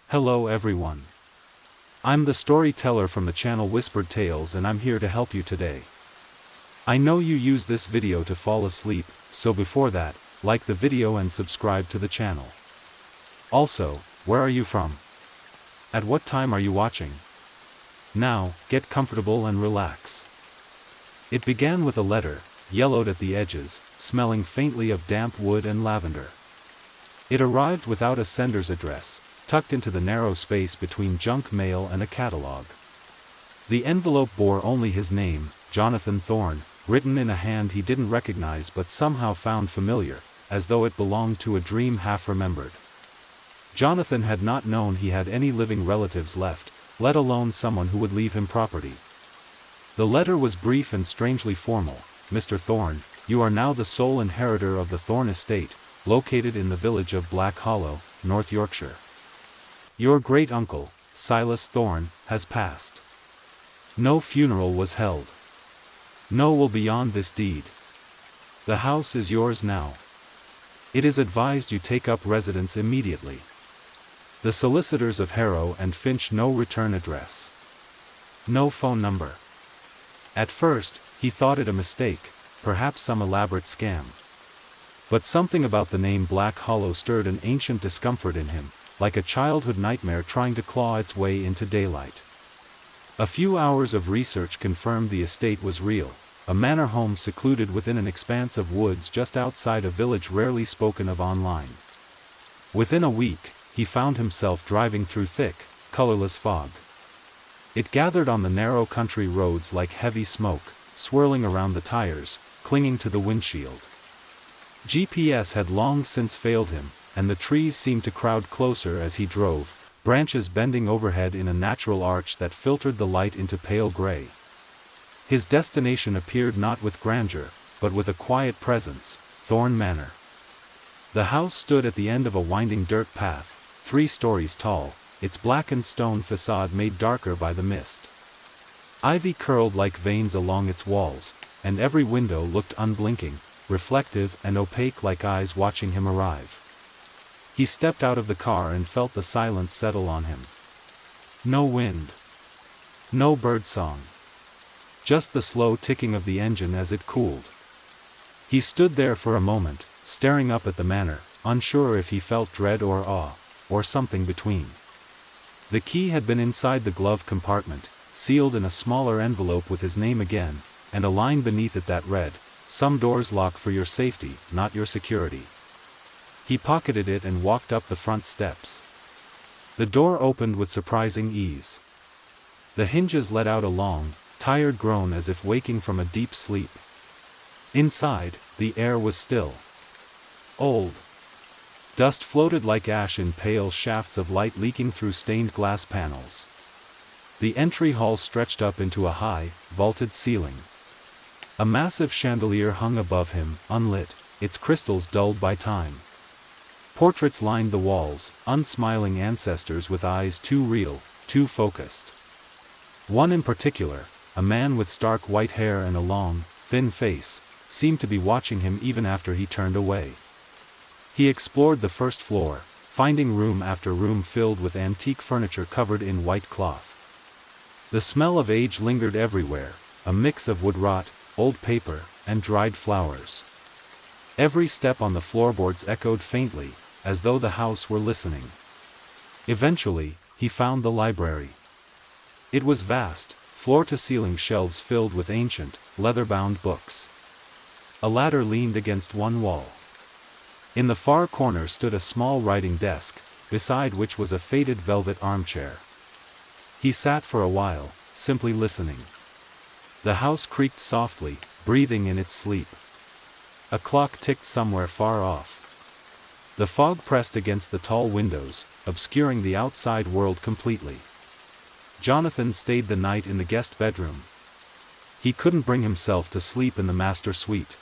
Hello everyone. I'm the storyteller from the channel Whispered Tales and I'm here to help you today. I know you use this video to fall asleep, so before that, like the video and subscribe to the channel. Also, where are you from? At what time are you watching? Now, get comfortable and relax. It began with a letter, yellowed at the edges, smelling faintly of damp wood and lavender. It arrived without a sender's address, tucked into the narrow space between junk mail and a catalog. The envelope bore only his name, Jonathan Thorne, written in a hand he didn't recognize but somehow found familiar, as though it belonged to a dream half-remembered. Jonathan had not known he had any living relatives left, let alone someone who would leave him property. The letter was brief and strangely formal. Mr. Thorne, you are now the sole inheritor of the Thorne estate, located in the village of Black Hollow, North Yorkshire. Your great-uncle, Silas Thorne, has passed. No funeral was held. No will beyond this deed. The house is yours now. It is advised you take up residence immediately. The solicitors of Harrow and Finch no return address. No phone number. At first, he thought it a mistake, perhaps some elaborate scam. But something about the name Black Hollow stirred an ancient discomfort in him, like a childhood nightmare trying to claw its way into daylight. A few hours of research confirmed the estate was real, a manor home secluded within an expanse of woods just outside a village rarely spoken of online. Within a week, he found himself driving through thick, colorless fog. It gathered on the narrow country roads like heavy smoke, swirling around the tires, clinging to the windshield. GPS had long since failed him, and the trees seemed to crowd closer as he drove, branches bending overhead in a natural arch that filtered the light into pale gray. His destination appeared not with grandeur, but with a quiet presence, Thorne Manor. The house stood at the end of a winding dirt path, 3 stories tall, its blackened stone facade made darker by the mist. Ivy curled like veins along its walls, and every window looked unblinking, reflective and opaque like eyes watching him arrive. He stepped out of the car and felt the silence settle on him. No wind. No birdsong. Just the slow ticking of the engine as it cooled. He stood there for a moment, staring up at the manor, unsure if he felt dread or awe, or something between. The key had been inside the glove compartment, sealed in a smaller envelope with his name again, and a line beneath it that read, "Some doors lock for your safety, not your security." He pocketed it and walked up the front steps. The door opened with surprising ease. The hinges let out a long, tired groan as if waking from a deep sleep. Inside, the air was still. Old. Dust floated like ash in pale shafts of light leaking through stained glass panels. The entry hall stretched up into a high, vaulted ceiling. A massive chandelier hung above him, unlit, its crystals dulled by time. Portraits lined the walls, unsmiling ancestors with eyes too real, too focused. One in particular, a man with stark white hair and a long, thin face, seemed to be watching him even after he turned away. He explored the first floor, finding room after room filled with antique furniture covered in white cloth. The smell of age lingered everywhere, a mix of wood rot, old paper, and dried flowers. Every step on the floorboards echoed faintly, as though the house were listening. Eventually, he found the library. It was vast, floor-to-ceiling shelves filled with ancient, leather-bound books. A ladder leaned against one wall. In the far corner stood a small writing desk, beside which was a faded velvet armchair. He sat for a while, simply listening. The house creaked softly, breathing in its sleep. A clock ticked somewhere far off. The fog pressed against the tall windows, obscuring the outside world completely. Jonathan stayed the night in the guest bedroom. He couldn't bring himself to sleep in the master suite.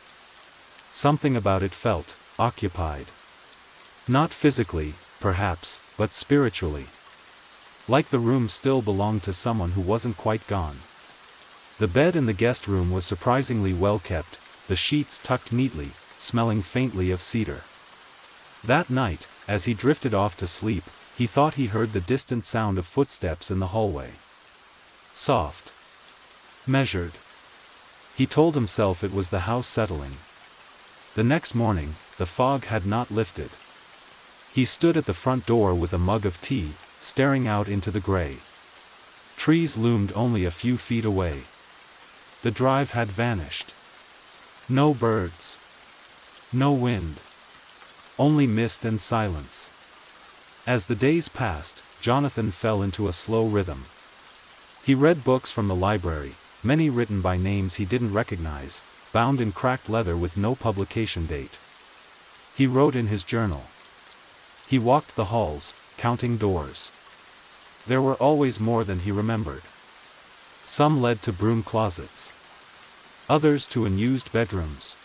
Something about it felt occupied. Not physically, perhaps, but spiritually. Like the room still belonged to someone who wasn't quite gone. The bed in the guest room was surprisingly well kept, the sheets tucked neatly, smelling faintly of cedar. That night, as he drifted off to sleep, he thought he heard the distant sound of footsteps in the hallway. Soft. Measured. He told himself it was the house settling. The next morning, the fog had not lifted. He stood at the front door with a mug of tea, staring out into the gray. Trees loomed only a few feet away. The drive had vanished. No birds. No wind. Only mist and silence. As the days passed, Jonathan fell into a slow rhythm. He read books from the library, many written by names he didn't recognize, bound in cracked leather with no publication date. He wrote in his journal. He walked the halls, counting doors. There were always more than he remembered. Some led to broom closets. Others to unused bedrooms.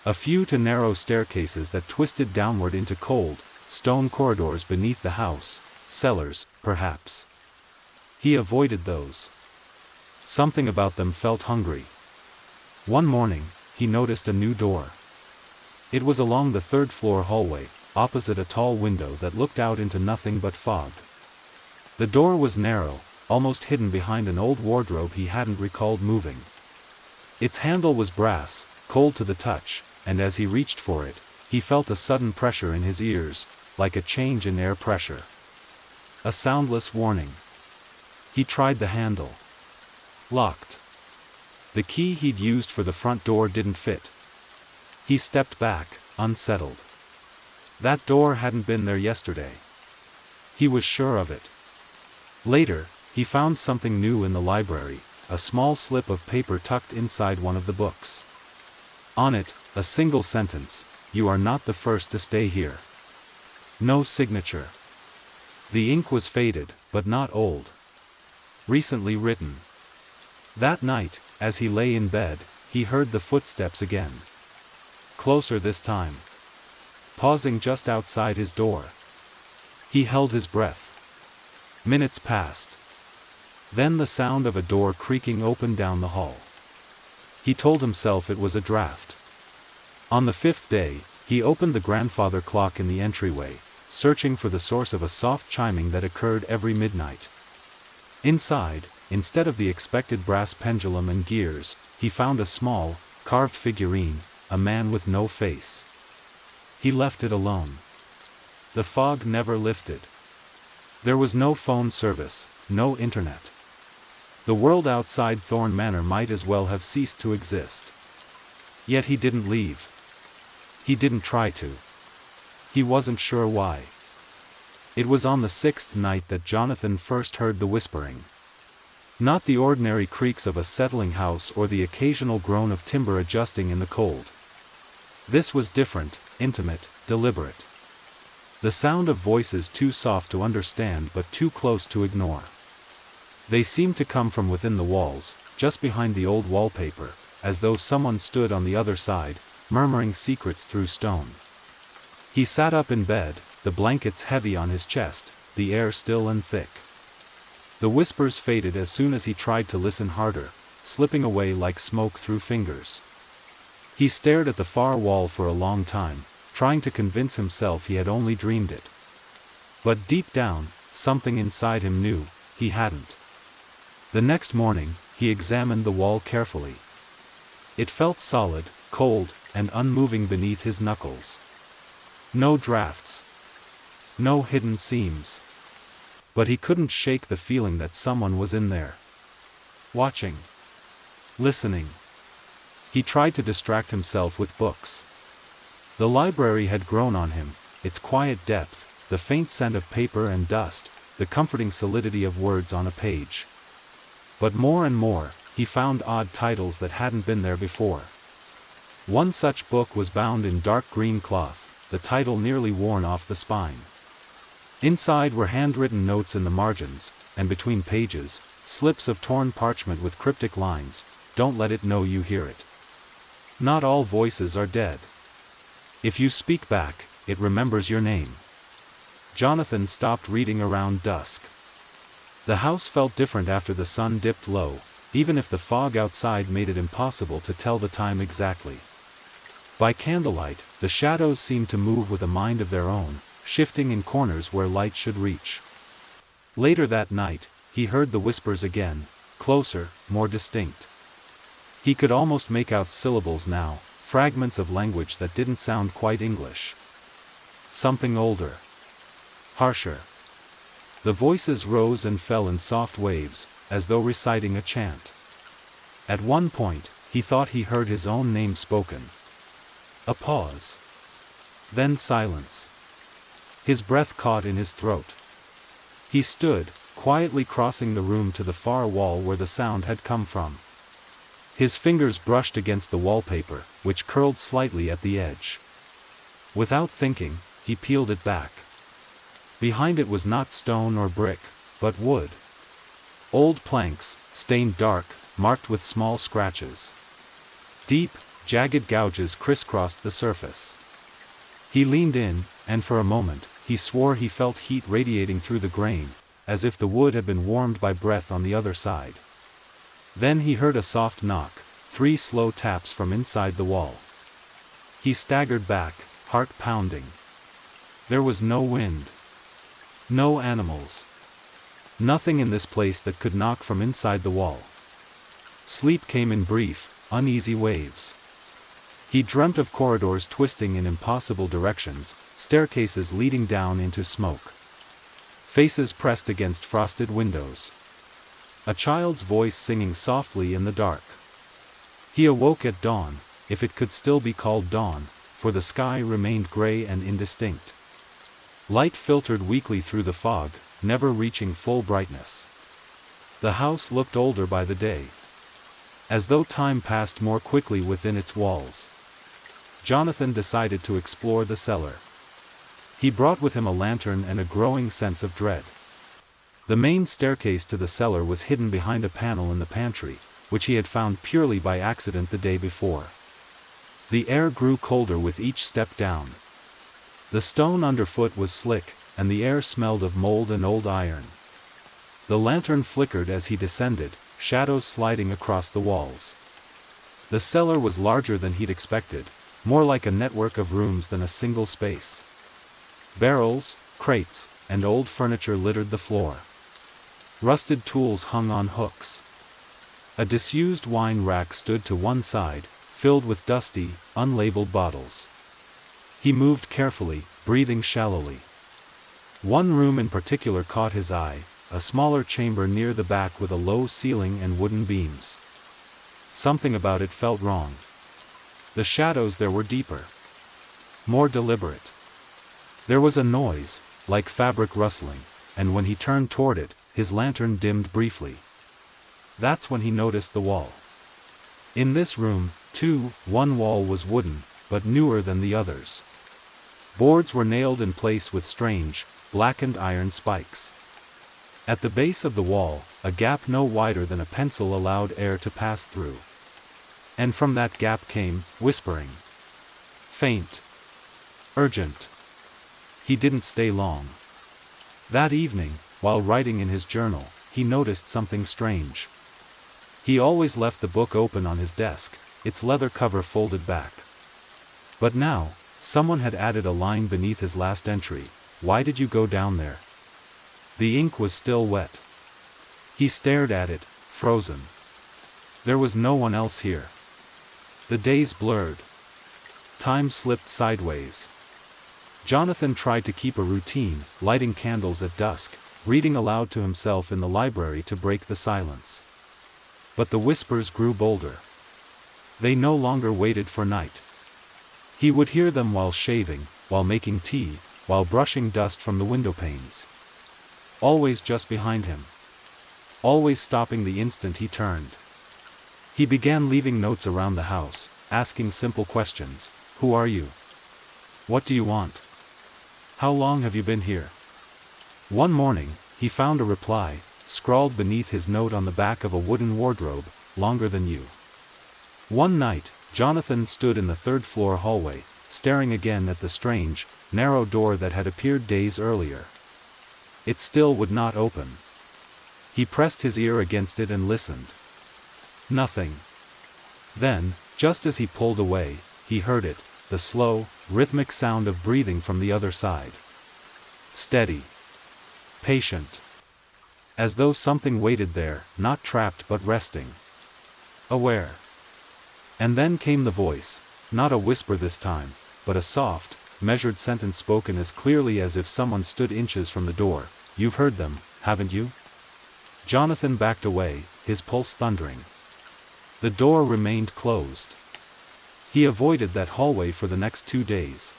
A few to narrow staircases that twisted downward into cold, stone corridors beneath the house, cellars, perhaps. He avoided those. Something about them felt hungry. One morning, he noticed a new door. It was along the third-floor hallway, opposite a tall window that looked out into nothing but fog. The door was narrow, almost hidden behind an old wardrobe he hadn't recalled moving. Its handle was brass, cold to the touch, and as he reached for it, he felt a sudden pressure in his ears, like a change in air pressure. A soundless warning. He tried the handle. Locked. The key he'd used for the front door didn't fit. He stepped back, unsettled. That door hadn't been there yesterday. He was sure of it. Later, he found something new in the library, a small slip of paper tucked inside one of the books. On it, a single sentence, "You are not the first to stay here." No signature. The ink was faded, but not old. Recently written. That night, as he lay in bed, he heard the footsteps again. Closer this time. Pausing just outside his door. He held his breath. Minutes passed. Then the sound of a door creaking opened down the hall. He told himself it was a draft. On the fifth day, he opened the grandfather clock in the entryway, searching for the source of a soft chiming that occurred every midnight. Inside, instead of the expected brass pendulum and gears, he found a small, carved figurine, a man with no face. He left it alone. The fog never lifted. There was no phone service, no internet. The world outside Thorn Manor might as well have ceased to exist. Yet he didn't leave. He didn't try to. He wasn't sure why. It was on the sixth night that Jonathan first heard the whispering. Not the ordinary creaks of a settling house or the occasional groan of timber adjusting in the cold. This was different, intimate, deliberate. The sound of voices too soft to understand but too close to ignore. They seemed to come from within the walls, just behind the old wallpaper, as though someone stood on the other side, murmuring secrets through stone. He sat up in bed, the blankets heavy on his chest, the air still and thick. The whispers faded as soon as he tried to listen harder, slipping away like smoke through fingers. He stared at the far wall for a long time, trying to convince himself he had only dreamed it. But deep down, something inside him knew, he hadn't. The next morning, he examined the wall carefully. It felt solid, cold, and unmoving beneath his knuckles. No drafts. No hidden seams. But he couldn't shake the feeling that someone was in there. Watching. Listening. He tried to distract himself with books. The library had grown on him, its quiet depth, the faint scent of paper and dust, the comforting solidity of words on a page. But more and more, he found odd titles that hadn't been there before. One such book was bound in dark green cloth, the title nearly worn off the spine. Inside were handwritten notes in the margins, and between pages, slips of torn parchment with cryptic lines, "Don't let it know you hear it. Not all voices are dead. If you speak back, it remembers your name." Jonathan stopped reading around dusk. The house felt different after the sun dipped low, even if the fog outside made it impossible to tell the time exactly. By candlelight, the shadows seemed to move with a mind of their own, shifting in corners where light should reach. Later that night, he heard the whispers again, closer, more distinct. He could almost make out syllables now, fragments of language that didn't sound quite English. Something older. Harsher. The voices rose and fell in soft waves, as though reciting a chant. At one point, he thought he heard his own name spoken. A pause. Then silence. His breath caught in his throat. He stood, quietly crossing the room to the far wall where the sound had come from. His fingers brushed against the wallpaper, which curled slightly at the edge. Without thinking, he peeled it back. Behind it was not stone or brick, but wood. Old planks, stained dark, marked with small scratches. Deep, jagged gouges crisscrossed the surface. He leaned in, and for a moment, he swore he felt heat radiating through the grain, as if the wood had been warmed by breath on the other side. Then he heard a soft knock, 3 slow taps from inside the wall. He staggered back, heart pounding. There was no wind. No animals. Nothing in this place that could knock from inside the wall. Sleep came in brief, uneasy waves. He dreamt of corridors twisting in impossible directions, staircases leading down into smoke. Faces pressed against frosted windows. A child's voice singing softly in the dark. He awoke at dawn, if it could still be called dawn, for the sky remained gray and indistinct. Light filtered weakly through the fog, never reaching full brightness. The house looked older by the day. As though time passed more quickly within its walls. Jonathan decided to explore the cellar. He brought with him a lantern and a growing sense of dread. The main staircase to the cellar was hidden behind a panel in the pantry, which he had found purely by accident the day before. The air grew colder with each step down. The stone underfoot was slick, and the air smelled of mold and old iron. The lantern flickered as he descended, shadows sliding across the walls. The cellar was larger than he'd expected, more like a network of rooms than a single space. Barrels, crates, and old furniture littered the floor. Rusted tools hung on hooks. A disused wine rack stood to one side, filled with dusty, unlabeled bottles. He moved carefully, breathing shallowly. One room in particular caught his eye, a smaller chamber near the back with a low ceiling and wooden beams. Something about it felt wrong. The shadows there were deeper. More deliberate. There was a noise, like fabric rustling, and when he turned toward it, his lantern dimmed briefly. That's when he noticed the wall. In this room, too, one wall was wooden, but newer than the others. Boards were nailed in place with strange, blackened iron spikes. At the base of the wall, a gap no wider than a pencil allowed air to pass through. And from that gap came, whispering. Faint. Urgent. He didn't stay long. That evening, while writing in his journal, he noticed something strange. He always left the book open on his desk, its leather cover folded back. But now, someone had added a line beneath his last entry. Why did you go down there? The ink was still wet. He stared at it, frozen. There was no one else here. The days blurred. Time slipped sideways. Jonathan tried to keep a routine, lighting candles at dusk, reading aloud to himself in the library to break the silence. But the whispers grew bolder. They no longer waited for night. He would hear them while shaving, while making tea, while brushing dust from the window panes. Always just behind him. Always stopping the instant he turned. He began leaving notes around the house, asking simple questions. Who are you? What do you want? How long have you been here? One morning, he found a reply, scrawled beneath his note on the back of a wooden wardrobe, longer than you. One night, Jonathan stood in the third-floor hallway, staring again at the strange, narrow door that had appeared days earlier. It still would not open. He pressed his ear against it and listened. Nothing. Then, just as he pulled away, he heard it, the slow, rhythmic sound of breathing from the other side. Steady. Patient. As though something waited there, not trapped but resting. Aware. And then came the voice, not a whisper this time, but a soft, measured sentence spoken as clearly as if someone stood inches from the door. "You've heard them, haven't you?" Jonathan backed away, his pulse thundering. The door remained closed. He avoided that hallway for the next 2 days.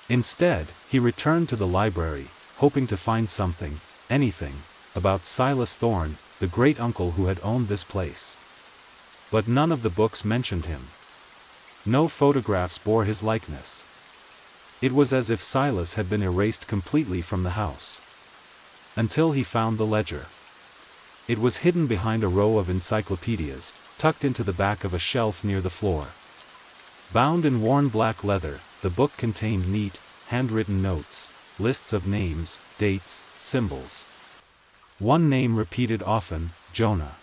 Instead, he returned to the library, hoping to find something, anything, about Silas Thorne, the great-uncle who had owned this place. But none of the books mentioned him. No photographs bore his likeness. It was as if Silas had been erased completely from the house. Until he found the ledger. It was hidden behind a row of encyclopedias, tucked into the back of a shelf near the floor. Bound in worn black leather, the book contained neat, handwritten notes, lists of names, dates, symbols. One name repeated often, Jonah.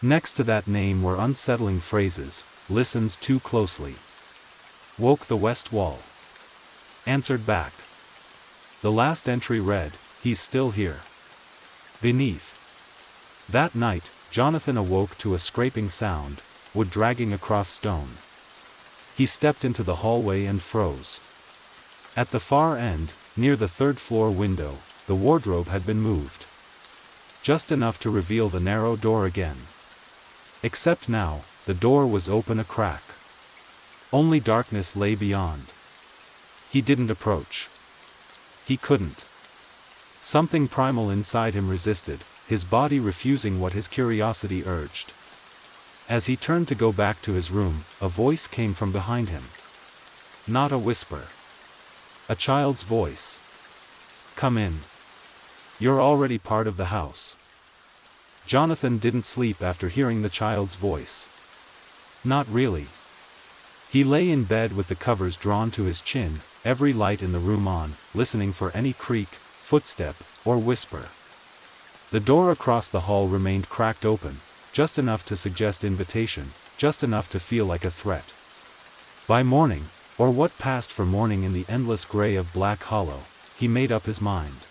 Next to that name were unsettling phrases: "Listens too closely." "Woke the west wall." "Answered back." The last entry read, "He's still here." Beneath. That night, Jonathan awoke to a scraping sound, wood dragging across stone. He stepped into the hallway and froze. At the far end, near the third-floor window, the wardrobe had been moved. Just enough to reveal the narrow door again. Except now, the door was open a crack. Only darkness lay beyond. He didn't approach. He couldn't. Something primal inside him resisted, his body refusing what his curiosity urged. As he turned to go back to his room, a voice came from behind him. Not a whisper. A child's voice. "Come in. You're already part of the house." Jonathan didn't sleep after hearing the child's voice. Not really. He lay in bed with the covers drawn to his chin, every light in the room on, listening for any creak, footstep, or whisper. The door across the hall remained cracked open, just enough to suggest invitation, just enough to feel like a threat. By morning, or what passed for morning in the endless gray of Black Hollow, he made up his mind.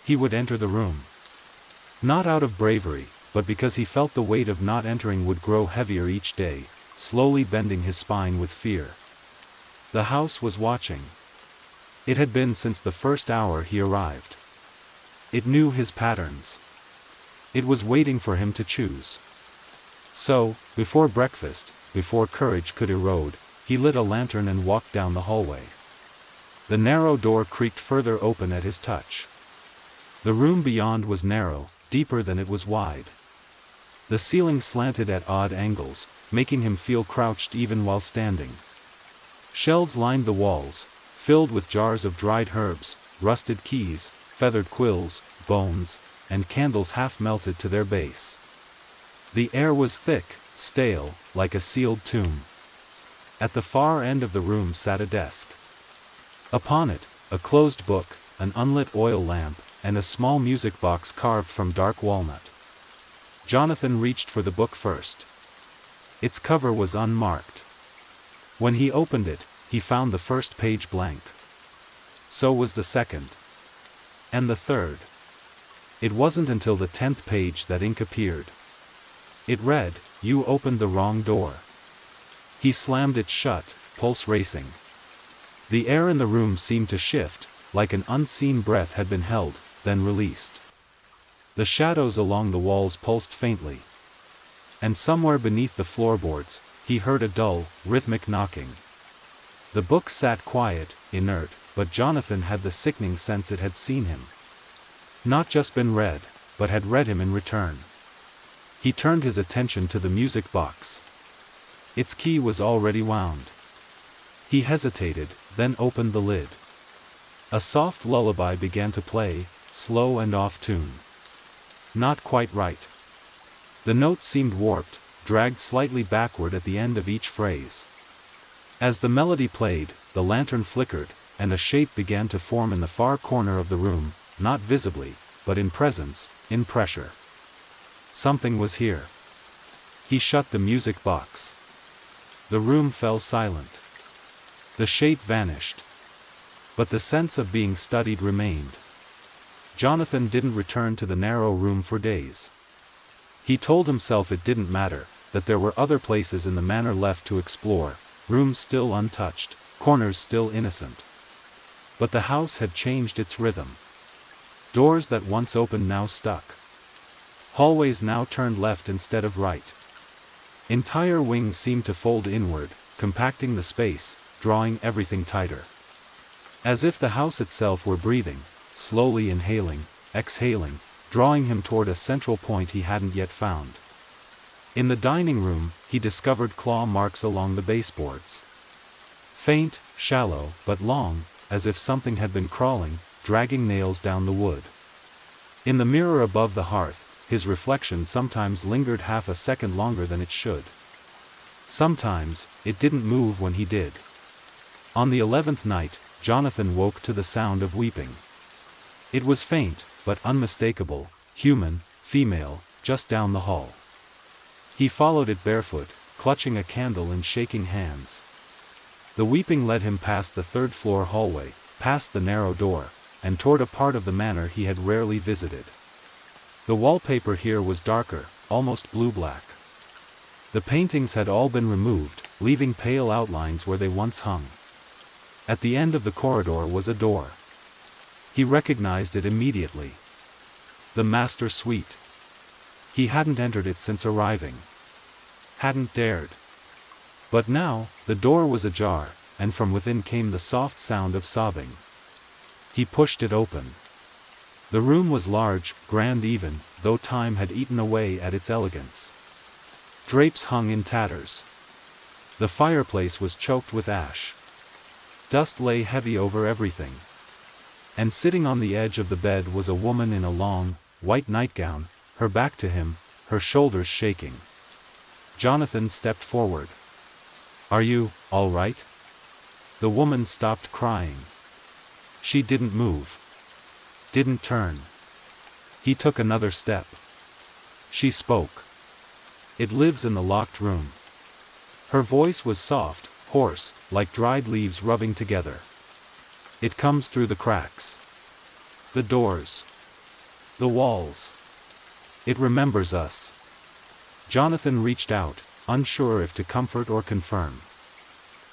He would enter the room. Not out of bravery, but because he felt the weight of not entering would grow heavier each day, slowly bending his spine with fear. The house was watching. It had been since the first hour he arrived. It knew his patterns. It was waiting for him to choose. So, before breakfast, before courage could erode, he lit a lantern and walked down the hallway. The narrow door creaked further open at his touch. The room beyond was narrow, deeper than it was wide. The ceiling slanted at odd angles, making him feel crouched even while standing. Shelves lined the walls, filled with jars of dried herbs, rusted keys, feathered quills, bones, and candles half melted to their base. The air was thick, stale, like a sealed tomb. At the far end of the room sat a desk. Upon it, a closed book, an unlit oil lamp, and a small music box carved from dark walnut. Jonathan reached for the book first. Its cover was unmarked. When he opened it, he found the first page blank. So was the second. And the third. It wasn't until the 10th page that ink appeared. It read, "You opened the wrong door." He slammed it shut, pulse racing. The air in the room seemed to shift, like an unseen breath had been held, then released. The shadows along the walls pulsed faintly. And somewhere beneath the floorboards, he heard a dull, rhythmic knocking. The book sat quiet, inert, but Jonathan had the sickening sense it had seen him. Not just been read, but had read him in return. He turned his attention to the music box. Its key was already wound. He hesitated, then opened the lid. A soft lullaby began to play, slow and off-tune. Not quite right. The note seemed warped, dragged slightly backward at the end of each phrase. As the melody played, the lantern flickered, and a shape began to form in the far corner of the room, not visibly, but in presence, in pressure. Something was here. He shut the music box. The room fell silent. The shape vanished. But the sense of being studied remained. Jonathan didn't return to the narrow room for days. He told himself it didn't matter, that there were other places in the manor left to explore, rooms still untouched, corners still innocent. But the house had changed its rhythm. Doors that once opened now stuck. Hallways now turned left instead of right. Entire wings seemed to fold inward, compacting the space, drawing everything tighter. As if the house itself were breathing, slowly inhaling, exhaling, drawing him toward a central point he hadn't yet found. In the dining room, he discovered claw marks along the baseboards. Faint, shallow, but long, as if something had been crawling, dragging nails down the wood. In the mirror above the hearth, his reflection sometimes lingered half a second longer than it should. Sometimes, it didn't move when he did. On the 11th night, Jonathan woke to the sound of weeping. It was faint, but unmistakable, human, female, just down the hall. He followed it barefoot, clutching a candle and shaking hands. The weeping led him past the third-floor hallway, past the narrow door, and toward a part of the manor he had rarely visited. The wallpaper here was darker, almost blue-black. The paintings had all been removed, leaving pale outlines where they once hung. At the end of the corridor was a door. He recognized it immediately. The master suite. He hadn't entered it since arriving. Hadn't dared. But now, the door was ajar, and from within came the soft sound of sobbing. He pushed it open. The room was large, grand even, though time had eaten away at its elegance. Drapes hung in tatters. The fireplace was choked with ash. Dust lay heavy over everything. And sitting on the edge of the bed was a woman in a long, white nightgown, her back to him, her shoulders shaking. Jonathan stepped forward. "Are you, all right?" The woman stopped crying. She didn't move. Didn't turn. He took another step. She spoke. "It lives in the locked room." Her voice was soft, hoarse, like dried leaves rubbing together. "It comes through the cracks. The doors. The walls. It remembers us." Jonathan reached out, unsure if to comfort or confirm.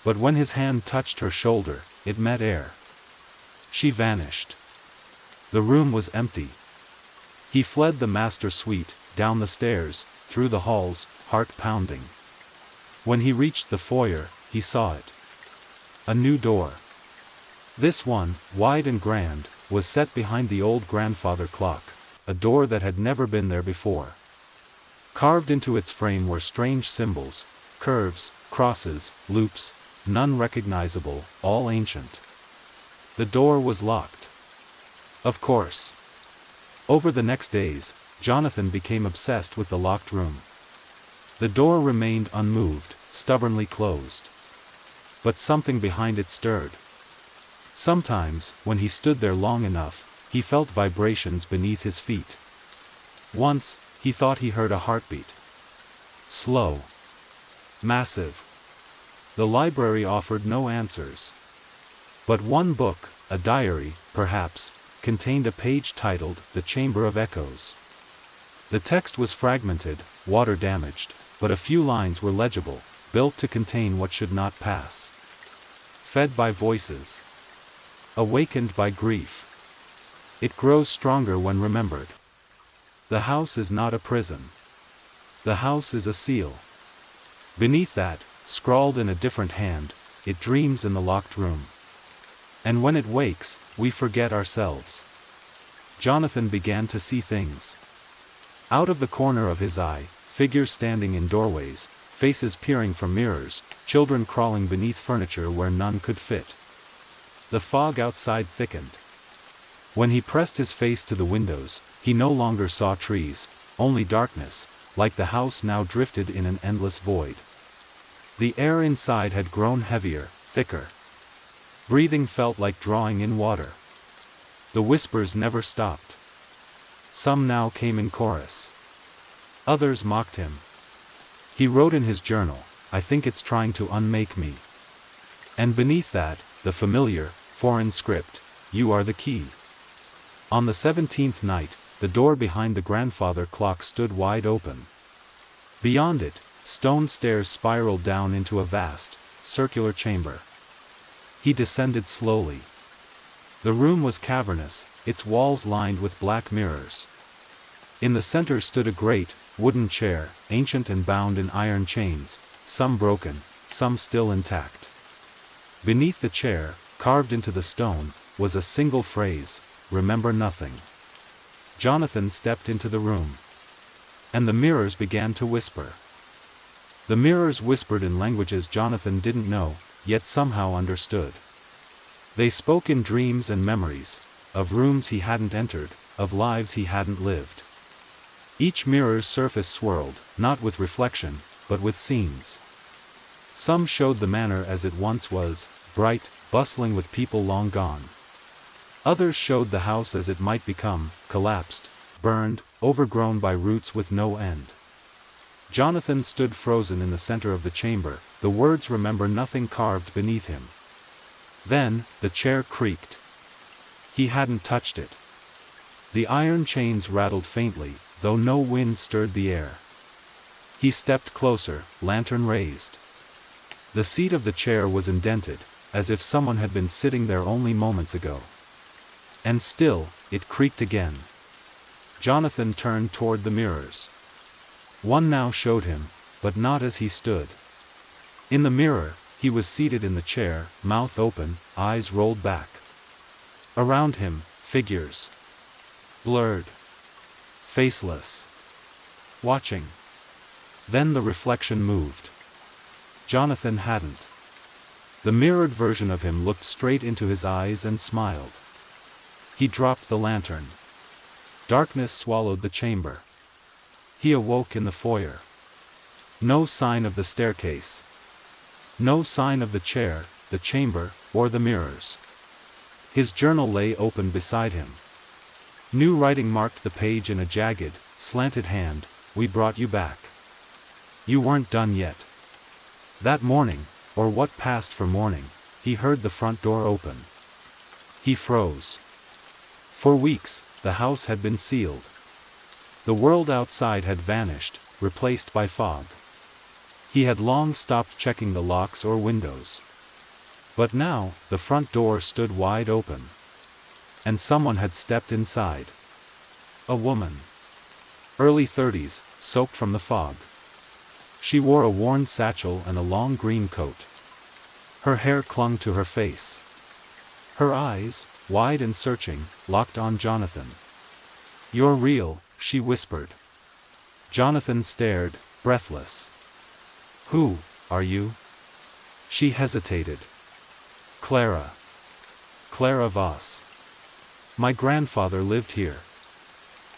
But when his hand touched her shoulder, it met air. She vanished. The room was empty. He fled the master suite, down the stairs, through the halls, heart pounding. When he reached the foyer, he saw it. A new door. This one, wide and grand, was set behind the old grandfather clock, a door that had never been there before. Carved into its frame were strange symbols, curves, crosses, loops, none recognizable, all ancient. The door was locked. Of course. Over the next days, Jonathan became obsessed with the locked room. The door remained unmoved, stubbornly closed. But something behind it stirred. Sometimes, when he stood there long enough, he felt vibrations beneath his feet. Once, he thought he heard a heartbeat. Slow. Massive. The library offered no answers. But one book, a diary, perhaps, contained a page titled, "The Chamber of Echoes." The text was fragmented, water-damaged, but a few lines were legible, built to contain what should not pass. Fed by voices. Awakened by grief. It grows stronger when remembered. The house is not a prison. The house is a seal. Beneath that, scrawled in a different hand, it dreams in the locked room. And when it wakes, we forget ourselves. Jonathan began to see things. Out of the corner of his eye, figures standing in doorways, faces peering from mirrors, children crawling beneath furniture where none could fit. The fog outside thickened. When he pressed his face to the windows, he no longer saw trees, only darkness, like the house now drifted in an endless void. The air inside had grown heavier, thicker. Breathing felt like drawing in water. The whispers never stopped. Some now came in chorus. Others mocked him. He wrote in his journal, "I think it's trying to unmake me." And beneath that, the familiar, foreign script, you are the key. On the 17th night, the door behind the grandfather clock stood wide open. Beyond it, stone stairs spiraled down into a vast, circular chamber. He descended slowly. The room was cavernous, its walls lined with black mirrors. In the center stood a great, wooden chair, ancient and bound in iron chains, some broken, some still intact. Beneath the chair, carved into the stone, was a single phrase, "Remember nothing." Jonathan stepped into the room. And the mirrors began to whisper. The mirrors whispered in languages Jonathan didn't know, yet somehow understood. They spoke in dreams and memories, of rooms he hadn't entered, of lives he hadn't lived. Each mirror's surface swirled, not with reflection, but with scenes. Some showed the manor as it once was, bright, bustling with people long gone. Others showed the house as it might become, collapsed, burned, overgrown by roots with no end. Jonathan stood frozen in the center of the chamber, the words "remember nothing" carved beneath him. Then, the chair creaked. He hadn't touched it. The iron chains rattled faintly, though no wind stirred the air. He stepped closer, lantern raised. The seat of the chair was indented, as if someone had been sitting there only moments ago. And still, it creaked again. Jonathan turned toward the mirrors. One now showed him, but not as he stood. In the mirror, he was seated in the chair, mouth open, eyes rolled back. Around him, figures. Blurred. Faceless. Watching. Then the reflection moved. Jonathan hadn't. The mirrored version of him looked straight into his eyes and smiled. He dropped the lantern. Darkness swallowed the chamber. He awoke in the foyer. No sign of the staircase. No sign of the chair, the chamber, or the mirrors. His journal lay open beside him. New writing marked the page in a jagged, slanted hand. "We brought you back. You weren't done yet." That morning, or what passed for morning, he heard the front door open. He froze. For weeks, the house had been sealed. The world outside had vanished, replaced by fog. He had long stopped checking the locks or windows. But now, the front door stood wide open. And someone had stepped inside. A woman. Early 30s, soaked from the fog. She wore a worn satchel and a long green coat. Her hair clung to her face. Her eyes, wide and searching, locked on Jonathan. "You're real," she whispered. Jonathan stared, breathless. "Who are you?" She hesitated. "Clara. Clara Voss. My grandfather lived here.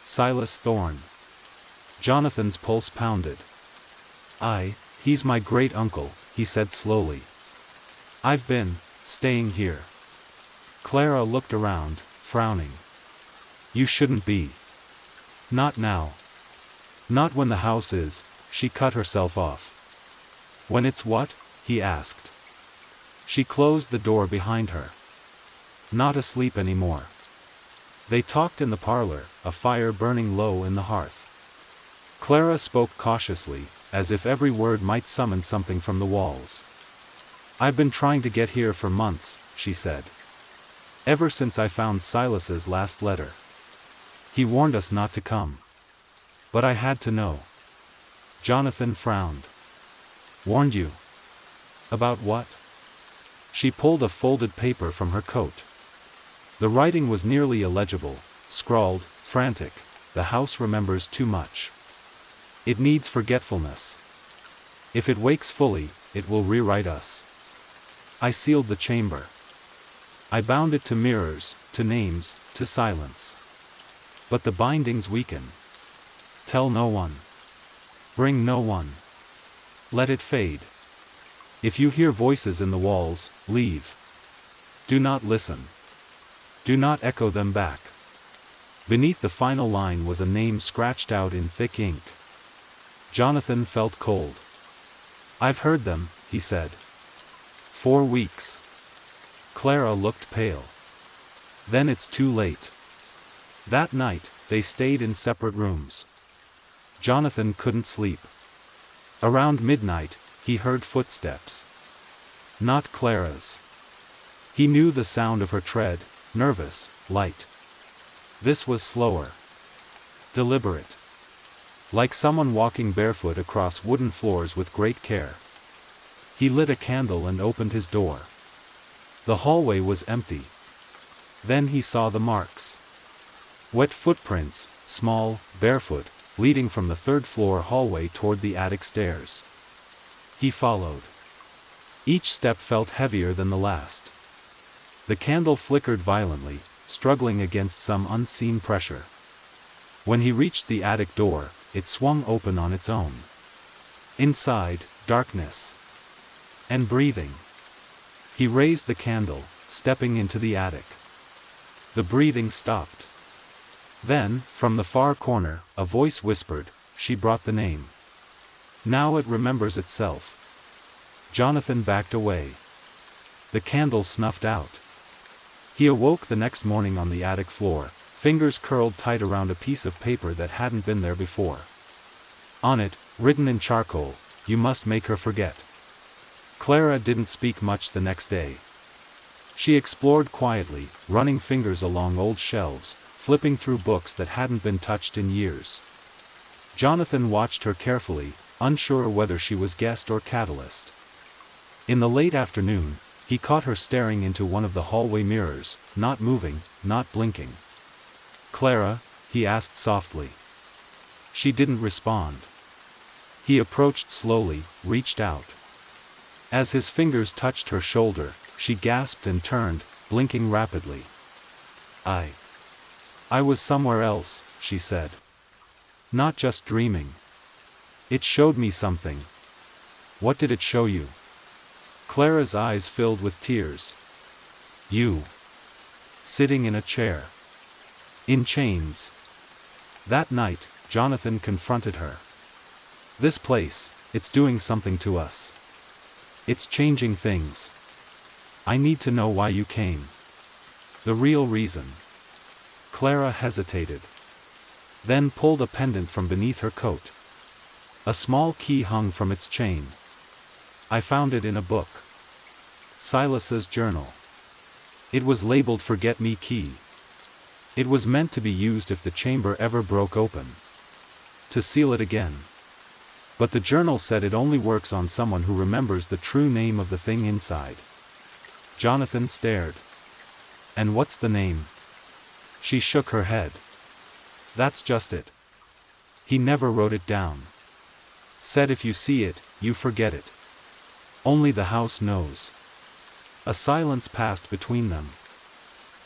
Silas Thorne." Jonathan's pulse pounded. He's my great-uncle," he said slowly. "I've been staying here." Clara looked around, frowning. "You shouldn't be. Not now. Not when the house is." She cut herself off. "When it's what?" he asked. She closed the door behind her. Not asleep anymore. They talked in the parlor, a fire burning low in the hearth. Clara spoke cautiously, as if every word might summon something from the walls. "I've been trying to get here for months," she said. "Ever since I found Silas's last letter. He warned us not to come. But I had to know." Jonathan frowned. "Warned you? About what?" She pulled a folded paper from her coat. The writing was nearly illegible, scrawled, frantic. "The house remembers too much. It needs forgetfulness. If it wakes fully, it will rewrite us. I sealed the chamber. I bound it to mirrors, to names, to silence. But the bindings weaken. Tell no one. Bring no one. Let it fade. If you hear voices in the walls, leave. Do not listen. Do not echo them back." Beneath the final line was a name scratched out in thick ink. Jonathan felt cold. "I've heard them," he said. 4 weeks. Clara looked pale. Then it's too late. That night, they stayed in separate rooms. Jonathan couldn't sleep. Around midnight, he heard footsteps. Not Clara's. He knew the sound of her tread, nervous, light. This was slower. Deliberate. Like someone walking barefoot across wooden floors with great care. He lit a candle and opened his door. The hallway was empty. Then he saw the marks. Wet footprints, small, barefoot, leading from the third-floor hallway toward the attic stairs. He followed. Each step felt heavier than the last. The candle flickered violently, struggling against some unseen pressure. When he reached the attic door, it swung open on its own. Inside, darkness. And breathing. He raised the candle, stepping into the attic. The breathing stopped. Then, from the far corner, a voice whispered, "She brought the name. Now it remembers itself." Jonathan backed away. The candle snuffed out. He awoke the next morning on the attic floor, fingers curled tight around a piece of paper that hadn't been there before. On it, written in charcoal, "You must make her forget." Clara didn't speak much the next day. She explored quietly, running fingers along old shelves, flipping through books that hadn't been touched in years. Jonathan watched her carefully, unsure whether she was guest or catalyst. In the late afternoon, he caught her staring into one of the hallway mirrors, not moving, not blinking. "Clara?" he asked softly. She didn't respond. He approached slowly, reached out. As his fingers touched her shoulder, she gasped and turned, blinking rapidly. I was somewhere else," she said. "Not just dreaming. It showed me something." "What did it show you?" Clara's eyes filled with tears. "You. Sitting in a chair. In chains." That night, Jonathan confronted her. "This place, it's doing something to us. It's changing things. I need to know why you came. The real reason." Clara hesitated. Then pulled a pendant from beneath her coat. A small key hung from its chain. "I found it in a book. Silas's journal. It was labeled Forget Me Key. It was meant to be used if the chamber ever broke open. To seal it again. But the journal said it only works on someone who remembers the true name of the thing inside." Jonathan stared. "And what's the name?" She shook her head. "That's just it. He never wrote it down. Said if you see it, you forget it. Only the house knows." A silence passed between them.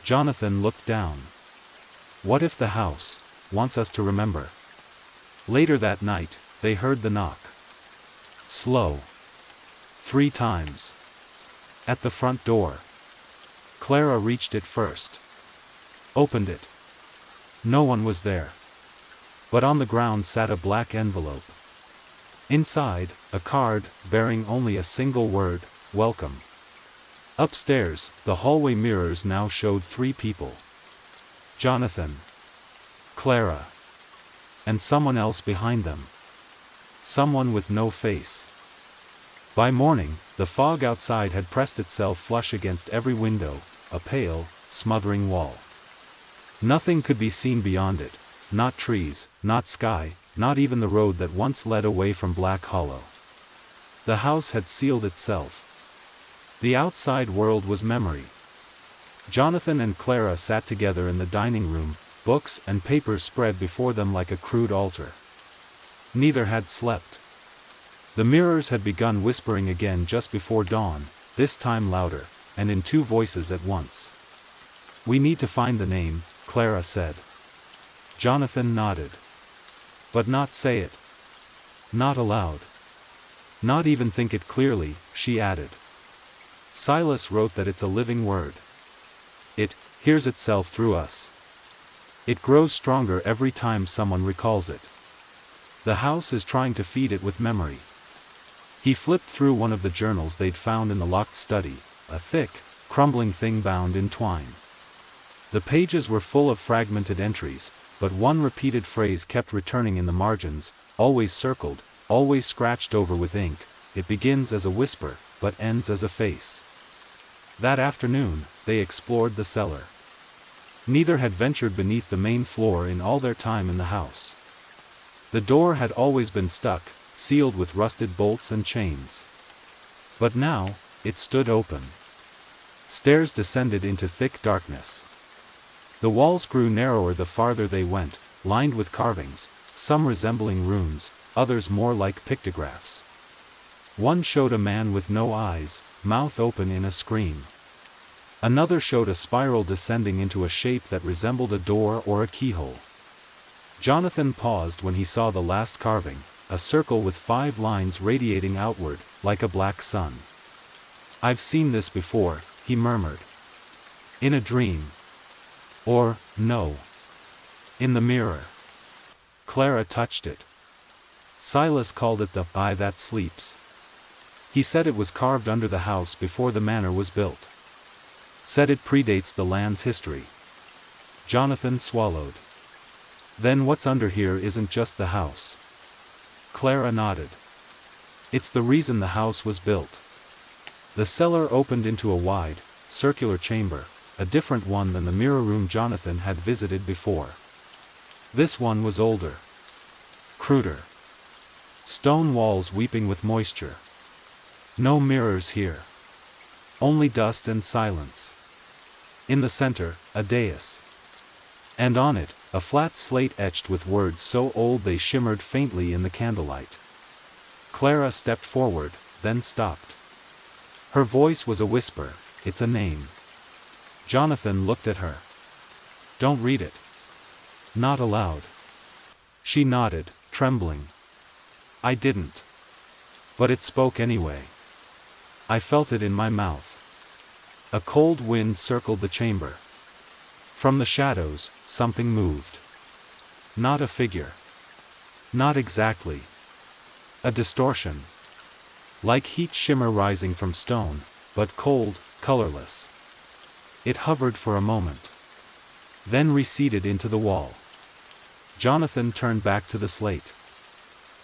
Jonathan looked down. "What if the house wants us to remember?" Later that night, they heard the knock. Slow. 3 times. At the front door. Clara reached it first. Opened it. No one was there. But on the ground sat a black envelope. Inside, a card, bearing only a single word, "Welcome." Upstairs, the hallway mirrors now showed 3 people. Jonathan. Clara. And someone else behind them. Someone with no face. By morning, the fog outside had pressed itself flush against every window, a pale, smothering wall. Nothing could be seen beyond it, not trees, not sky, not even the road that once led away from Black Hollow. The house had sealed itself. The outside world was memory. Jonathan and Clara sat together in the dining room, books and papers spread before them like a crude altar. Neither had slept. The mirrors had begun whispering again just before dawn, this time louder, and in 2 voices at once. "We need to find the name," Clara said. Jonathan nodded. "But not say it. Not aloud. Not even think it clearly," she added. "Silas wrote that it's a living word. It hears itself through us. It grows stronger every time someone recalls it. The house is trying to feed it with memory." He flipped through one of the journals they'd found in the locked study, a thick, crumbling thing bound in twine. The pages were full of fragmented entries, but one repeated phrase kept returning in the margins, always circled, always scratched over with ink. It begins as a whisper, but ends as a face. That afternoon, they explored the cellar. Neither had ventured beneath the main floor in all their time in the house. The door had always been stuck, sealed with rusted bolts and chains. But now, it stood open. Stairs descended into thick darkness. The walls grew narrower the farther they went, lined with carvings, some resembling runes, others more like pictographs. One showed a man with no eyes, mouth open in a scream. Another showed a spiral descending into a shape that resembled a door or a keyhole. Jonathan paused when he saw the last carving, a circle with 5 lines radiating outward, like a black sun. "I've seen this before," he murmured. "In a dream. Or, no. In the mirror." Clara touched it. "Silas called it the eye that sleeps. He said it was carved under the house before the manor was built. Said it predates the land's history." Jonathan swallowed. "Then what's under here isn't just the house?" Clara nodded. "It's the reason the house was built." The cellar opened into a wide, circular chamber, a different one than the mirror room Jonathan had visited before. This one was older. Cruder. Stone walls weeping with moisture. No mirrors here. Only dust and silence. In the center, a dais. And on it, a flat slate etched with words so old they shimmered faintly in the candlelight. Clara stepped forward, then stopped. Her voice was a whisper, "It's a name." Jonathan looked at her. "Don't read it." "Not aloud." She nodded, trembling. "I didn't. But it spoke anyway. I felt it in my mouth." A cold wind circled the chamber. From the shadows, something moved. Not a figure. Not exactly. A distortion. Like heat shimmer rising from stone, but cold, colorless. It hovered for a moment. Then receded into the wall. Jonathan turned back to the slate.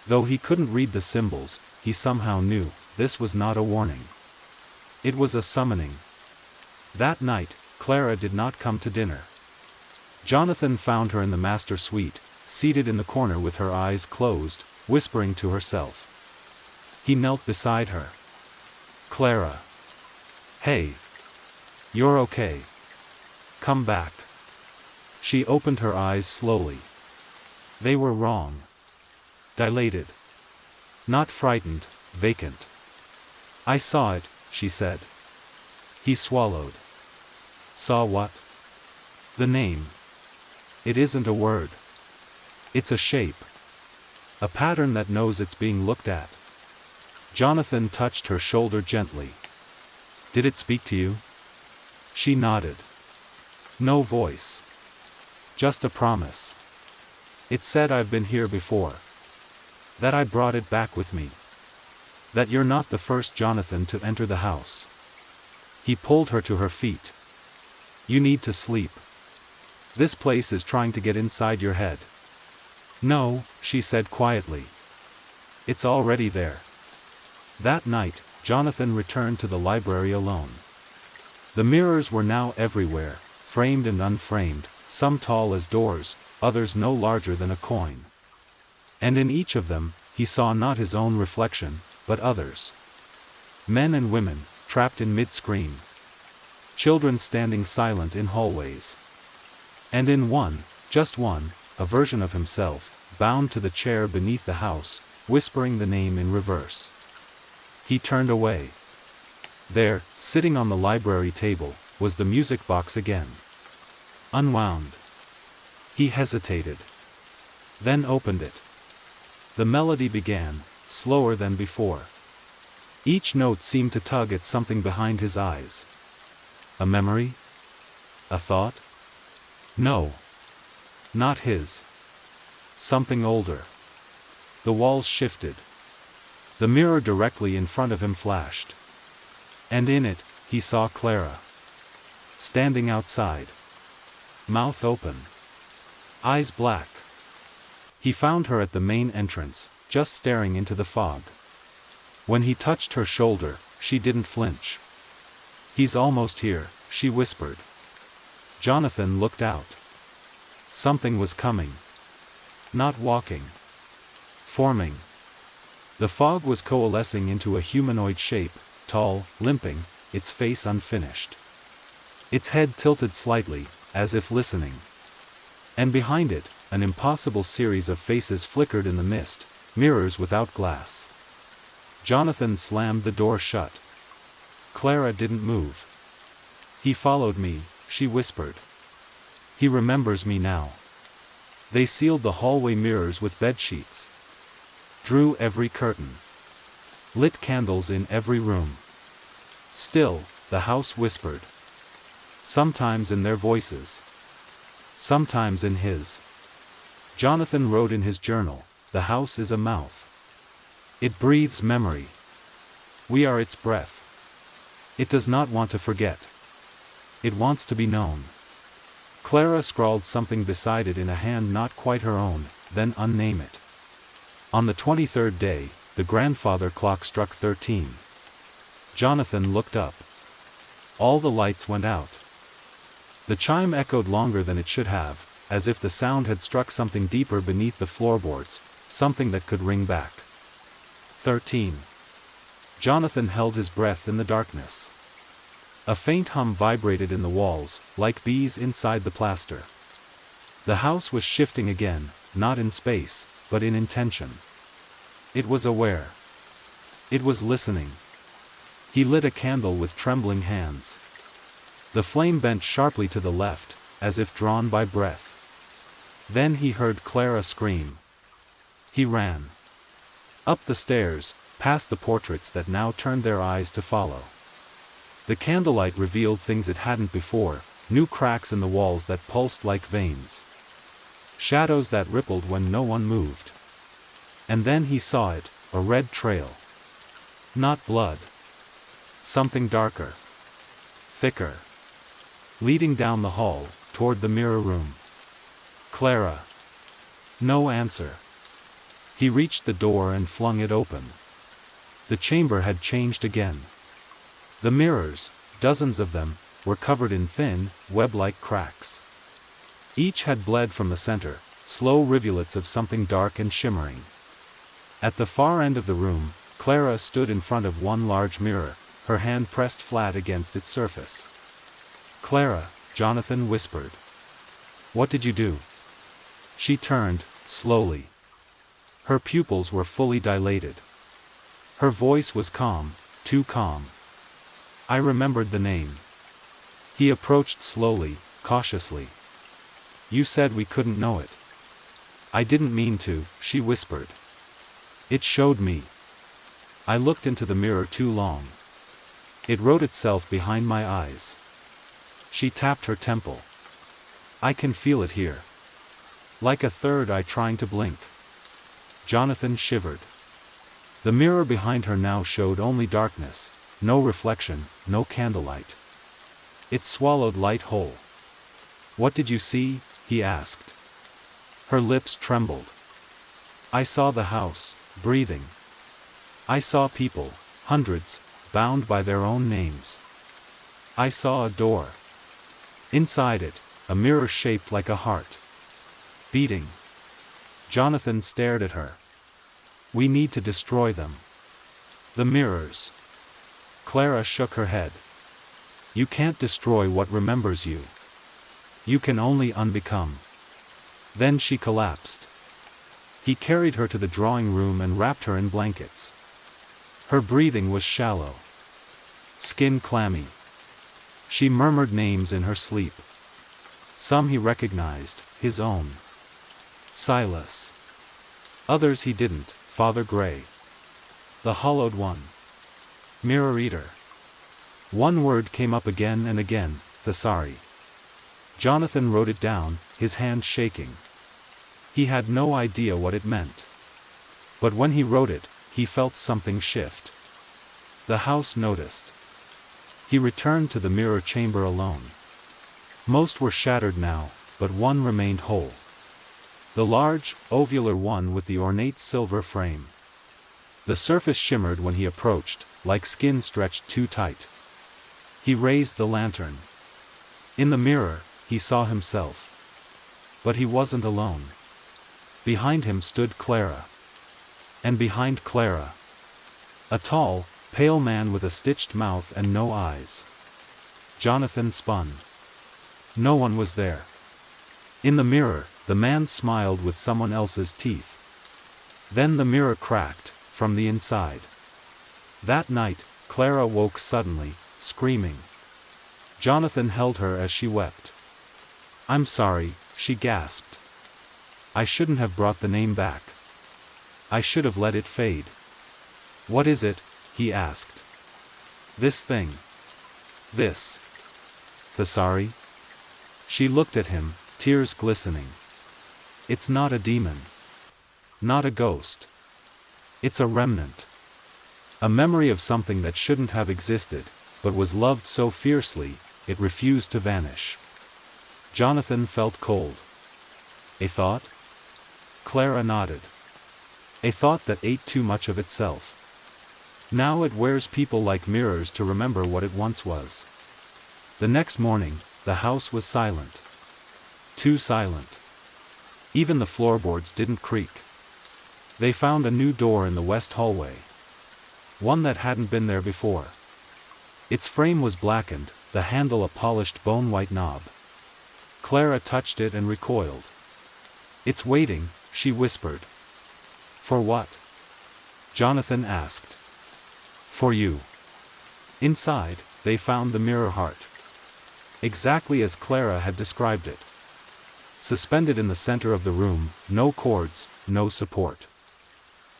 Though he couldn't read the symbols, he somehow knew, this was not a warning. It was a summoning. That night, Clara did not come to dinner. Jonathan found her in the master suite, seated in the corner with her eyes closed, whispering to herself. He knelt beside her. "Clara. Hey. You're okay. Come back." She opened her eyes slowly. They were wrong. Dilated. Not frightened, vacant. "I saw it," she said. He swallowed. "Saw what?" "The name. It isn't a word. It's a shape. A pattern that knows it's being looked at." Jonathan touched her shoulder gently. "Did it speak to you?" She nodded. "No voice. Just a promise. It said I've been here before. That I brought it back with me. That you're not the first Jonathan to enter the house." He pulled her to her feet. "You need to sleep. This place is trying to get inside your head." "No," she said quietly. "It's already there." That night, Jonathan returned to the library alone. The mirrors were now everywhere, framed and unframed, some tall as doors, others no larger than a coin. And in each of them, he saw not his own reflection, but others. Men and women, trapped in mid-scream. Children standing silent in hallways. And in one, just one, a version of himself, bound to the chair beneath the house, whispering the name in reverse. He turned away. There, sitting on the library table, was the music box again. Unwound. He hesitated. Then opened it. The melody began, slower than before. Each note seemed to tug at something behind his eyes. A memory? A thought? No. Not his. Something older. The walls shifted. The mirror directly in front of him flashed. And in it, he saw Clara. standing outside. Mouth open. Eyes black. He found her at the main entrance, just staring into the fog. When he touched her shoulder, she didn't flinch. "He's almost here," she whispered. Jonathan looked out. Something was coming. Not walking. Forming. The fog was coalescing into a humanoid shape, tall, limping, its face unfinished. Its head tilted slightly, as if listening. And behind it, an impossible series of faces flickered in the mist, mirrors without glass. Jonathan slammed the door shut. Clara didn't move. "He followed me," she whispered. "He remembers me now." They sealed the hallway mirrors with bedsheets. Drew every curtain. Lit candles in every room. Still, the house whispered. Sometimes in their voices. Sometimes in his. Jonathan wrote in his journal, "The house is a mouth. It breathes memory. We are its breath. It does not want to forget. It wants to be known." Clara scrawled something beside it in a hand not quite her own, then unname it. On the 23rd day, the grandfather clock struck 13. Jonathan looked up. All the lights went out. The chime echoed longer than it should have, as if the sound had struck something deeper beneath the floorboards, something that could ring back. 13. Jonathan held his breath in the darkness. A faint hum vibrated in the walls, like bees inside the plaster. The house was shifting again, not in space, but in intention. It was aware. It was listening. He lit a candle with trembling hands. The flame bent sharply to the left, as if drawn by breath. Then he heard Clara scream. He ran. Up the stairs, past the portraits that now turned their eyes to follow. The candlelight revealed things it hadn't before, new cracks in the walls that pulsed like veins. Shadows that rippled when no one moved. And then he saw it, a red trail. Not blood. Something darker. Thicker. Leading down the hall, toward the mirror room. Clara. No answer. He reached the door and flung it open. The chamber had changed again. The mirrors, dozens of them, were covered in thin, web-like cracks. Each had bled from the center, slow rivulets of something dark and shimmering. At the far end of the room, Clara stood in front of one large mirror, her hand pressed flat against its surface. "Clara," Jonathan whispered. "What did you do?" She turned, slowly. Her pupils were fully dilated. Her voice was calm, too calm. "I remembered the name." He approached slowly, cautiously. "You said we couldn't know it." "I didn't mean to," she whispered. "It showed me. I looked into the mirror too long. It wrote itself behind my eyes." She tapped her temple. "I can feel it here. Like a third eye trying to blink." Jonathan shivered. The mirror behind her now showed only darkness, no reflection, no candlelight. It swallowed light whole. "What did you see?" he asked. Her lips trembled. "I saw the house, breathing. I saw people, hundreds, bound by their own names. I saw a door. Inside it, a mirror shaped like a heart. Beating." Jonathan stared at her. "We need to destroy them. The mirrors." Clara shook her head. "You can't destroy what remembers you. You can only unbecome." Then she collapsed. He carried her to the drawing room and wrapped her in blankets. Her breathing was shallow. Skin clammy. She murmured names in her sleep. Some he recognized, his own. Silas. Others he didn't, Father Gray. The hollowed one. Mirror Eater. One word came up again and again, Thesari. Jonathan wrote it down, his hand shaking. He had no idea what it meant. But when he wrote it, he felt something shift. The house noticed. He returned to the mirror chamber alone. Most were shattered now, but one remained whole. The large, ovular one with the ornate silver frame. The surface shimmered when he approached, like skin stretched too tight. He raised the lantern. In the mirror, he saw himself. But he wasn't alone. Behind him stood Clara. And behind Clara, a tall, pale man with a stitched mouth and no eyes. Jonathan spun. No one was there. In the mirror, the man smiled with someone else's teeth. Then the mirror cracked, from the inside. That night, Clara woke suddenly, screaming. Jonathan held her as she wept. "I'm sorry," she gasped. "I shouldn't have brought the name back. I should have let it fade." "What is it?" he asked. "This thing. This. Thesari?" She looked at him, tears glistening. "It's not a demon. Not a ghost. It's a remnant. A memory of something that shouldn't have existed, but was loved so fiercely, it refused to vanish." Jonathan felt cold. "A thought?" Clara nodded. "A thought that ate too much of itself. Now it wears people like mirrors to remember what it once was." The next morning, the house was silent. Too silent. Even the floorboards didn't creak. They found a new door in the west hallway. One that hadn't been there before. Its frame was blackened, the handle a polished bone-white knob. Clara touched it and recoiled. "It's waiting," she whispered. "For what?" Jonathan asked. "For you." Inside, they found the mirror heart. Exactly as Clara had described it. Suspended in the center of the room, no cords, no support.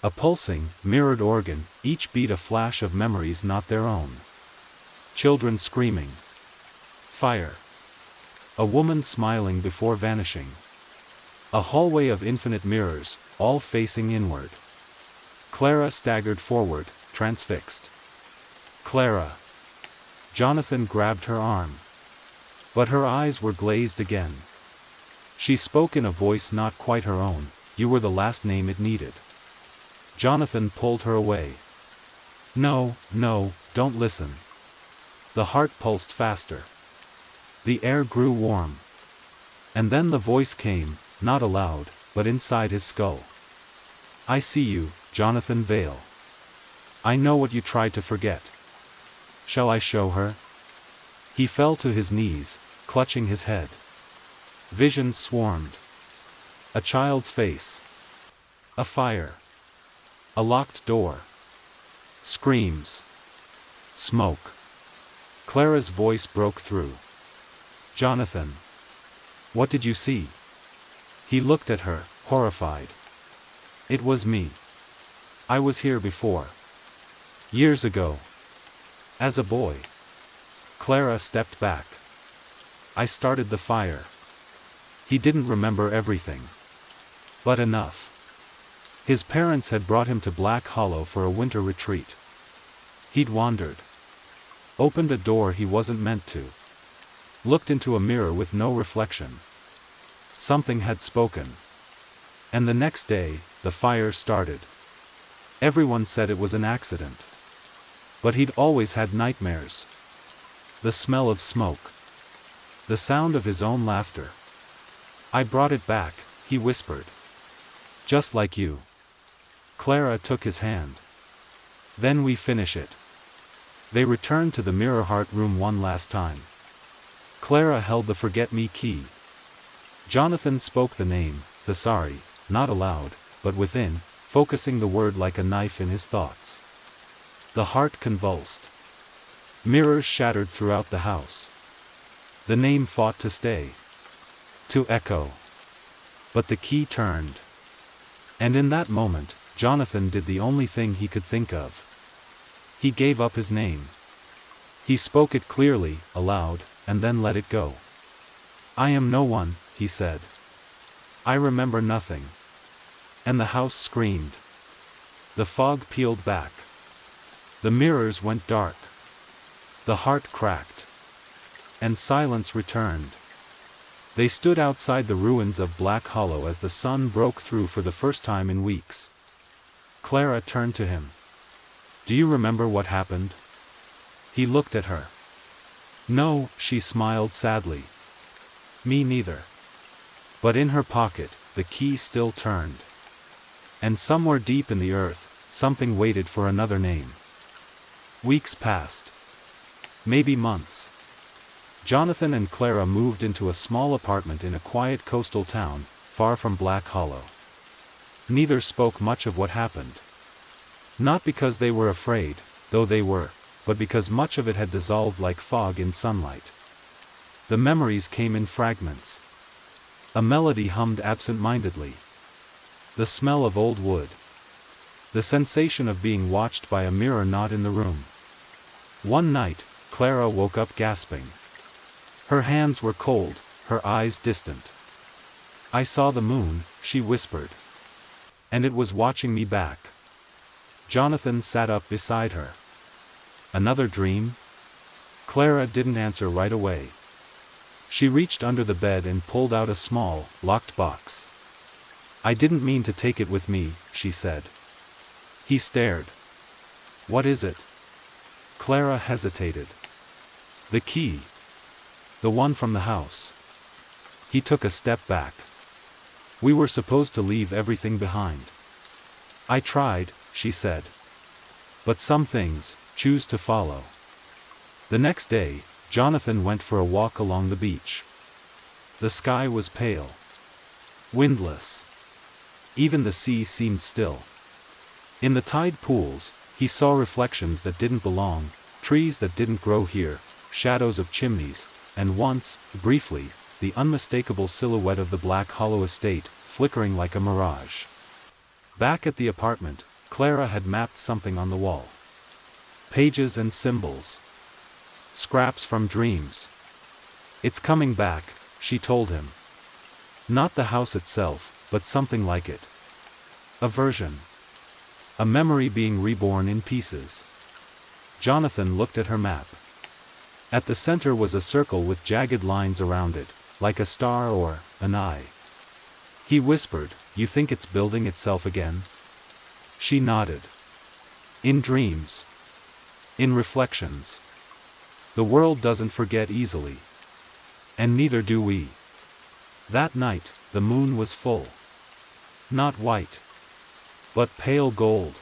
A pulsing, mirrored organ, each beat a flash of memories not their own. Children screaming. Fire. A woman smiling before vanishing. A hallway of infinite mirrors, all facing inward. Clara staggered forward, transfixed. "Clara." Jonathan grabbed her arm. But her eyes were glazed again. She spoke in a voice not quite her own, "You were the last name it needed." Jonathan pulled her away. "No, no, don't listen." The heart pulsed faster. The air grew warm. And then the voice came, not aloud, but inside his skull. "I see you, Jonathan Vale. I know what you tried to forget. Shall I show her?" He fell to his knees, clutching his head. Visions swarmed. A child's face. A fire. A locked door. Screams. Smoke. Clara's voice broke through. "Jonathan. What did you see?" He looked at her, horrified. "It was me. I was here before. Years ago. As a boy." Clara stepped back. "I started the fire." He didn't remember everything. But enough. His parents had brought him to Black Hollow for a winter retreat. He'd wandered. Opened a door he wasn't meant to. Looked into a mirror with no reflection. Something had spoken. And the next day, the fire started. Everyone said it was an accident. But he'd always had nightmares. The smell of smoke. The sound of his own laughter. "I brought it back," he whispered. "Just like you." Clara took his hand. "Then we finish it." They returned to the mirror heart room one last time. Clara held the forget-me key. Jonathan spoke the name, Thesari, not aloud, but within, focusing the word like a knife in his thoughts. The heart convulsed. Mirrors shattered throughout the house. The name fought to stay. To echo. But the key turned. And in that moment, Jonathan did the only thing he could think of. He gave up his name. He spoke it clearly, aloud, and then let it go. "I am no one," he said. "I remember nothing." And the house screamed. The fog peeled back. The mirrors went dark. The heart cracked. And silence returned. They stood outside the ruins of Black Hollow as the sun broke through for the first time in weeks. Clara turned to him. "Do you remember what happened?" He looked at her. "No," she smiled sadly. "Me neither." But in her pocket, the key still turned. And somewhere deep in the earth, something waited for another name. Weeks passed. Maybe months. Jonathan and Clara moved into a small apartment in a quiet coastal town, far from Black Hollow. Neither spoke much of what happened. Not because they were afraid, though they were, but because much of it had dissolved like fog in sunlight. The memories came in fragments. A melody hummed absent-mindedly. The smell of old wood. The sensation of being watched by a mirror not in the room. One night, Clara woke up gasping. Her hands were cold, her eyes distant. "I saw the moon," she whispered. "And it was watching me back." Jonathan sat up beside her. "Another dream?" Clara didn't answer right away. She reached under the bed and pulled out a small, locked box. "I didn't mean to take it with me," she said. He stared. "What is it?" Clara hesitated. "The key. The one from the house." He took a step back. "We were supposed to leave everything behind." "I tried," she said. "But some things choose to follow." The next day, Jonathan went for a walk along the beach. The sky was pale. Windless. Even the sea seemed still. In the tide pools, he saw reflections that didn't belong, trees that didn't grow here, shadows of chimneys, and once, briefly, the unmistakable silhouette of the Black Hollow estate, flickering like a mirage. Back at the apartment, Clara had mapped something on the wall. Pages and symbols. Scraps from dreams. "It's coming back," she told him. Not the house itself, but something like it. A version. A memory being reborn in pieces. Jonathan looked at her map. At the center was a circle with jagged lines around it, like a star or an eye. He whispered, "You think it's building itself again?" She nodded. "In dreams. In reflections. The world doesn't forget easily. And neither do we." That night, the moon was full. Not white. But pale gold.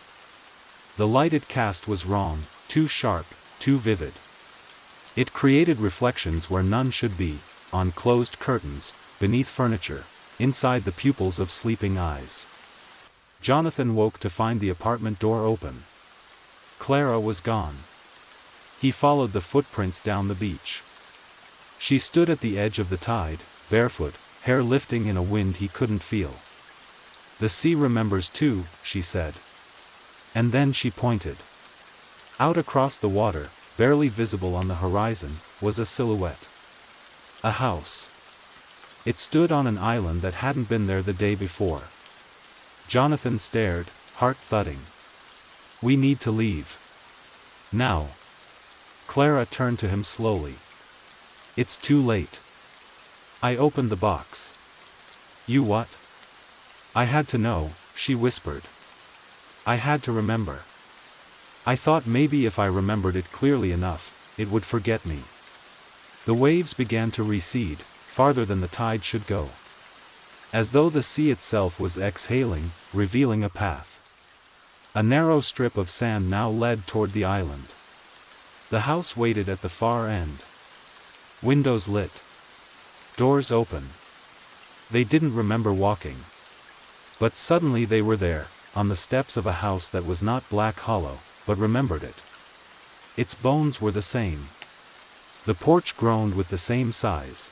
The light it cast was wrong, too sharp, too vivid. It created reflections where none should be, on closed curtains, beneath furniture, inside the pupils of sleeping eyes. Jonathan woke to find the apartment door open. Clara was gone. He followed the footprints down the beach. She stood at the edge of the tide, barefoot, hair lifting in a wind he couldn't feel. "The sea remembers too," she said. And then she pointed. Out across the water, barely visible on the horizon, was a silhouette. A house. It stood on an island that hadn't been there the day before. Jonathan stared, heart thudding. "We need to leave. Now." Clara turned to him slowly. "It's too late." I opened the box. "You what?" "I had to know," she whispered. "I had to remember. I thought maybe if I remembered it clearly enough, it would forget me." The waves began to recede, farther than the tide should go. As though the sea itself was exhaling, revealing a path. A narrow strip of sand now led toward the island. The house waited at the far end. Windows lit. Doors open. They didn't remember walking. But suddenly they were there, on the steps of a house that was not Black Hollow, but remembered it. Its bones were the same. The porch groaned with the same sighs.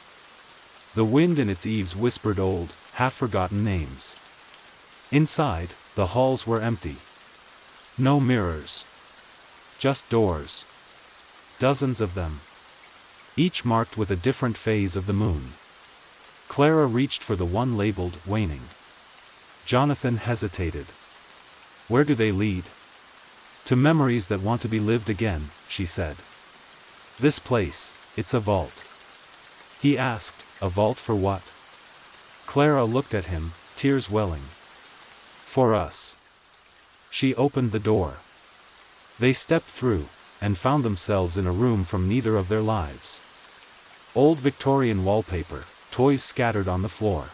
The wind in its eaves whispered old, half-forgotten names. Inside, the halls were empty. No mirrors. Just doors. Dozens of them. Each marked with a different phase of the moon. Clara reached for the one labeled waning. Jonathan hesitated. "Where do they lead?" "To memories that want to be lived again," she said. "This place, it's a vault." He asked, A vault for what? Clara looked at him, tears welling. For us. She opened the door. They stepped through, and found themselves in a room from neither of their lives. Old Victorian wallpaper, toys scattered on the floor.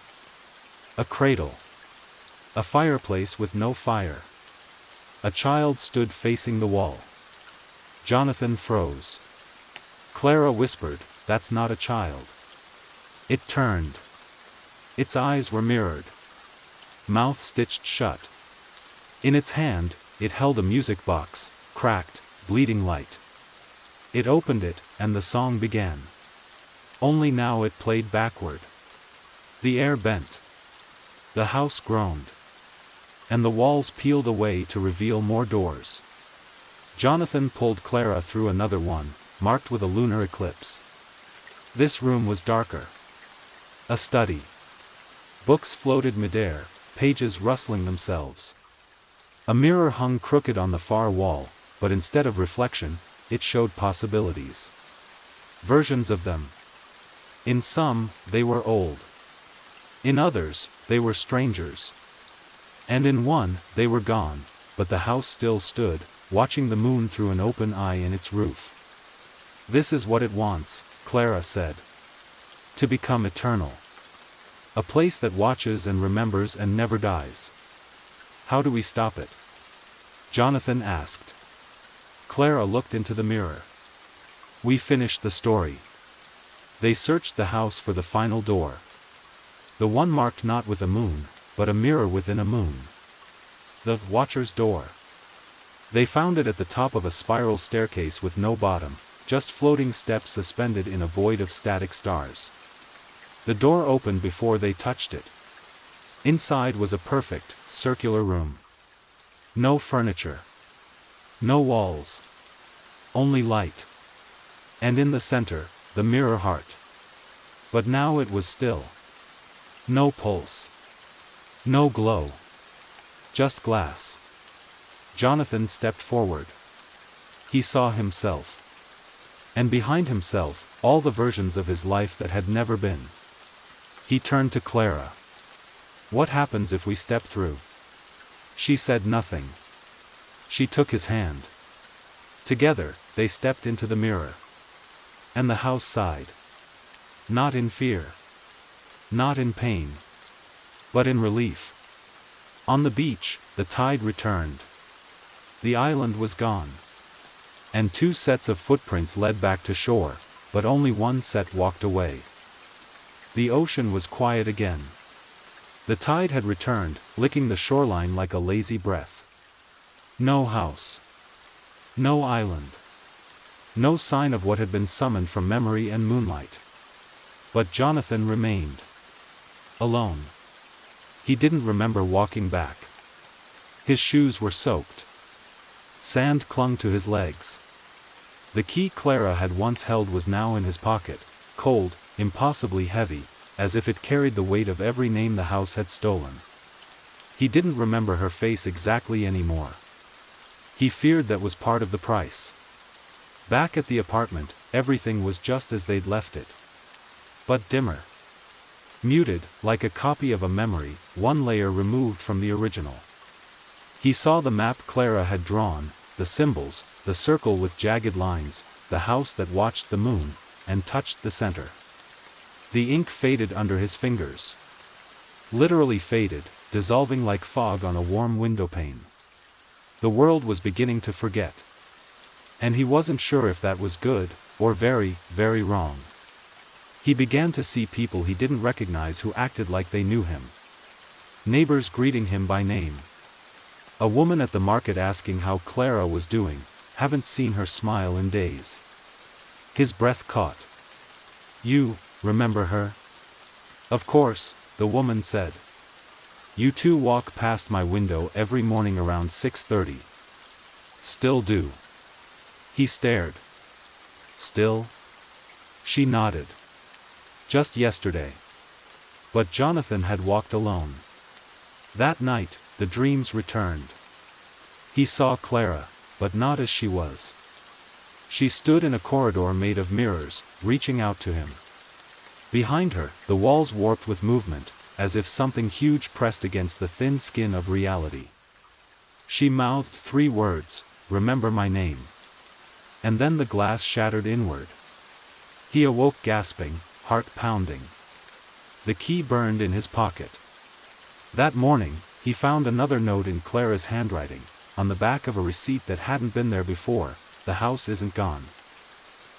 A cradle. A fireplace with no fire. A child stood facing the wall. Jonathan froze. Clara whispered, "That's not a child." It turned. Its eyes were mirrored. Mouth stitched shut. In its hand, it held a music box, cracked, bleeding light. It opened it, and the song began. Only now it played backward. The air bent. The house groaned. And the walls peeled away to reveal more doors. Jonathan pulled Clara through another one, marked with a lunar eclipse. This room was darker. A study. Books floated midair, pages rustling themselves. A mirror hung crooked on the far wall, but instead of reflection, it showed possibilities. Versions of them. In some, they were old. In others, they were strangers. And in one, they were gone, but the house still stood, watching the moon through an open eye in its roof. "This is what it wants," Clara said. "To become eternal. A place that watches and remembers and never dies." "How do we stop it?" Jonathan asked. Clara looked into the mirror. "We finished the story." They searched the house for the final door. The one marked not with a moon, but a mirror within a moon. The Watcher's Door. They found it at the top of a spiral staircase with no bottom, just floating steps suspended in a void of static stars. The door opened before they touched it. Inside was a perfect, circular room. No furniture. No walls. Only light. And in the center, the mirror heart. But now it was still. No pulse. No glow. Just glass. Jonathan stepped forward. He saw himself. And behind himself, all the versions of his life that had never been. He turned to Clara. "What happens if we step through?" She said nothing. She took his hand. Together, they stepped into the mirror. And the house sighed. Not in fear. Not in pain. But in relief. On the beach, the tide returned. The island was gone. And two sets of footprints led back to shore, but only one set walked away. The ocean was quiet again. The tide had returned, licking the shoreline like a lazy breath. No house. No island. No sign of what had been summoned from memory and moonlight. But Jonathan remained. Alone. He didn't remember walking back. His shoes were soaked. Sand clung to his legs. The key Clara had once held was now in his pocket, cold, impossibly heavy, as if it carried the weight of every name the house had stolen. He didn't remember her face exactly anymore. He feared that was part of the price. Back at the apartment, everything was just as they'd left it. But dimmer. Muted, like a copy of a memory, one layer removed from the original. He saw the map Clara had drawn, the symbols, the circle with jagged lines, the house that watched the moon, and touched the center. The ink faded under his fingers. Literally faded, dissolving like fog on a warm windowpane. The world was beginning to forget. And he wasn't sure if that was good, or very, very wrong. He began to see people he didn't recognize who acted like they knew him. Neighbors greeting him by name. A woman at the market asking how Clara was doing, haven't seen her smile in days. His breath caught. "You, remember her?" "Of course," the woman said. "You two walk past my window every morning around 6:30. "Still do." He stared. "Still?" She nodded. "Just yesterday." But Jonathan had walked alone. That night, the dreams returned. He saw Clara, but not as she was. She stood in a corridor made of mirrors, reaching out to him. Behind her, the walls warped with movement, as if something huge pressed against the thin skin of reality. She mouthed 3 words, "Remember my name." And then the glass shattered inward. He awoke gasping, heart pounding. The key burned in his pocket. That morning, he found another note in Clara's handwriting, on the back of a receipt that hadn't been there before. "The house isn't gone.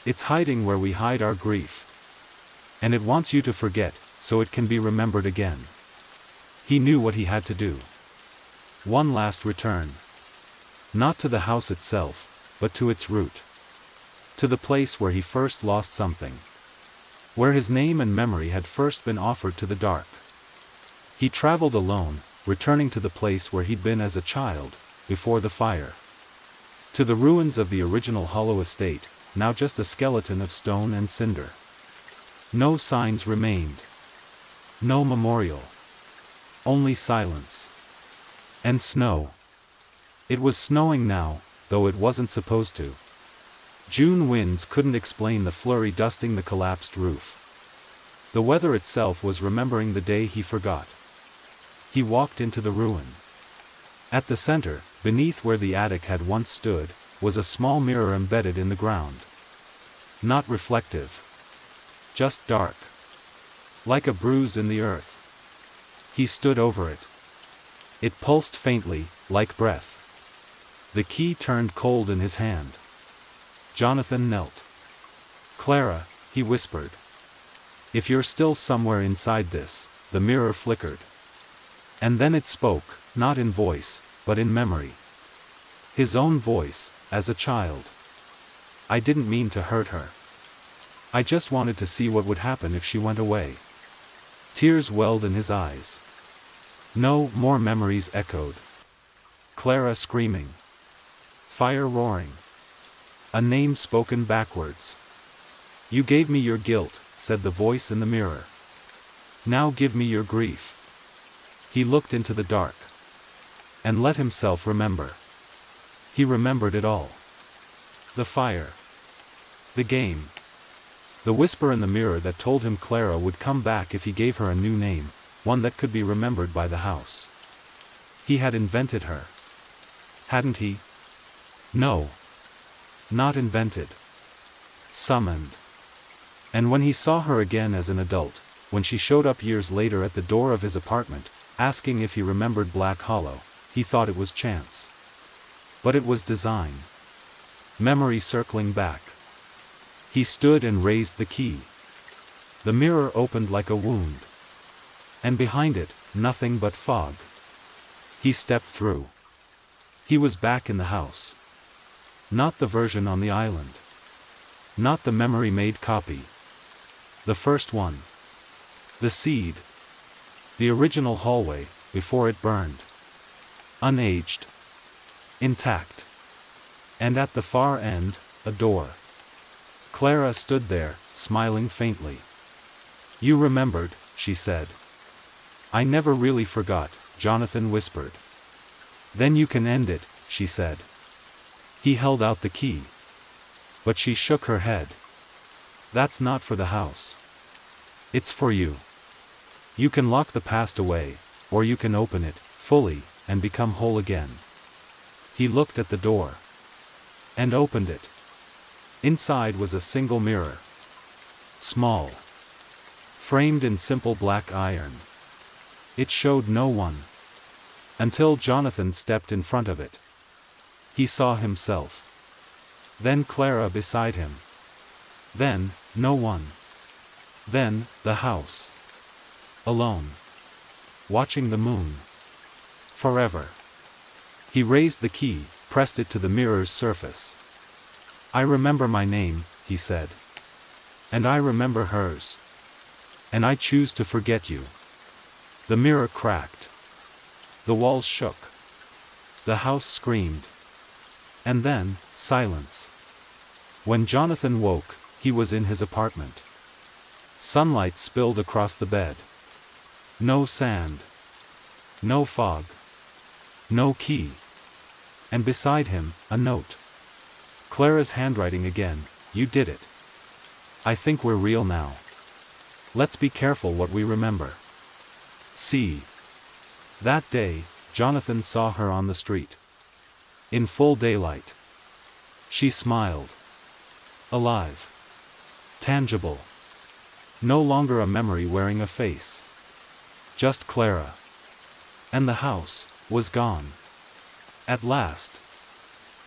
It's hiding where we hide our grief. And it wants you to forget, so it can be remembered again." He knew what he had to do. One last return. Not to the house itself, but to its root. To the place where he first lost something. Where his name and memory had first been offered to the dark. He traveled alone, returning to the place where he'd been as a child, before the fire. To the ruins of the original hollow estate, now just a skeleton of stone and cinder. No signs remained. No memorial. Only silence. And snow. It was snowing now, though it wasn't supposed to. June winds couldn't explain the flurry dusting the collapsed roof. The weather itself was remembering the day he forgot. He walked into the ruin. At the center, beneath where the attic had once stood, was a small mirror embedded in the ground. Not reflective. Just dark. Like a bruise in the earth. He stood over it. It pulsed faintly, like breath. The key turned cold in his hand. Jonathan knelt. "Clara," he whispered. "If you're still somewhere inside this," the mirror flickered. And then it spoke, not in voice, but in memory. His own voice, as a child. "I didn't mean to hurt her. I just wanted to see what would happen if she went away." Tears welled in his eyes. No more memories echoed. Clara screaming. Fire roaring. A name spoken backwards. "You gave me your guilt," said the voice in the mirror. "Now give me your grief." He looked into the dark. And let himself remember. He remembered it all. The fire. The game. The whisper in the mirror that told him Clara would come back if he gave her a new name, one that could be remembered by the house. He had invented her. Hadn't he? No. Not invented. Summoned. And when he saw her again as an adult, when she showed up years later at the door of his apartment, asking if he remembered Black Hollow, he thought it was chance. But it was design. Memory circling back. He stood and raised the key. The mirror opened like a wound. And behind it, nothing but fog. He stepped through. He was back in the house. Not the version on the island. Not the memory-made copy. The first one. The seed. The original hallway, before it burned. Unaged. Intact. And at the far end, a door. Clara stood there, smiling faintly. "You remembered," she said. "I never really forgot," Jonathan whispered. "Then you can end it," she said. He held out the key. But she shook her head. "That's not for the house. It's for you. You can lock the past away, or you can open it, fully, and become whole again." He looked at the door. And opened it. Inside was a single mirror. Small. Framed in simple black iron. It showed no one. Until Jonathan stepped in front of it. He saw himself. Then Clara beside him. Then, no one. Then, the house. Alone. Watching the moon. Forever. He raised the key, pressed it to the mirror's surface. "I remember my name," he said. "And I remember hers. And I choose to forget you." The mirror cracked. The walls shook. The house screamed. And then, silence. When Jonathan woke, he was in his apartment. Sunlight spilled across the bed. No sand. No fog. No key. And beside him, a note. Clara's handwriting again. "You did it. I think we're real now. Let's be careful what we remember. See. That day, Jonathan saw her on the street. In full daylight. She smiled. Alive. Tangible. No longer a memory wearing a face. Just Clara. And the house was gone. At last,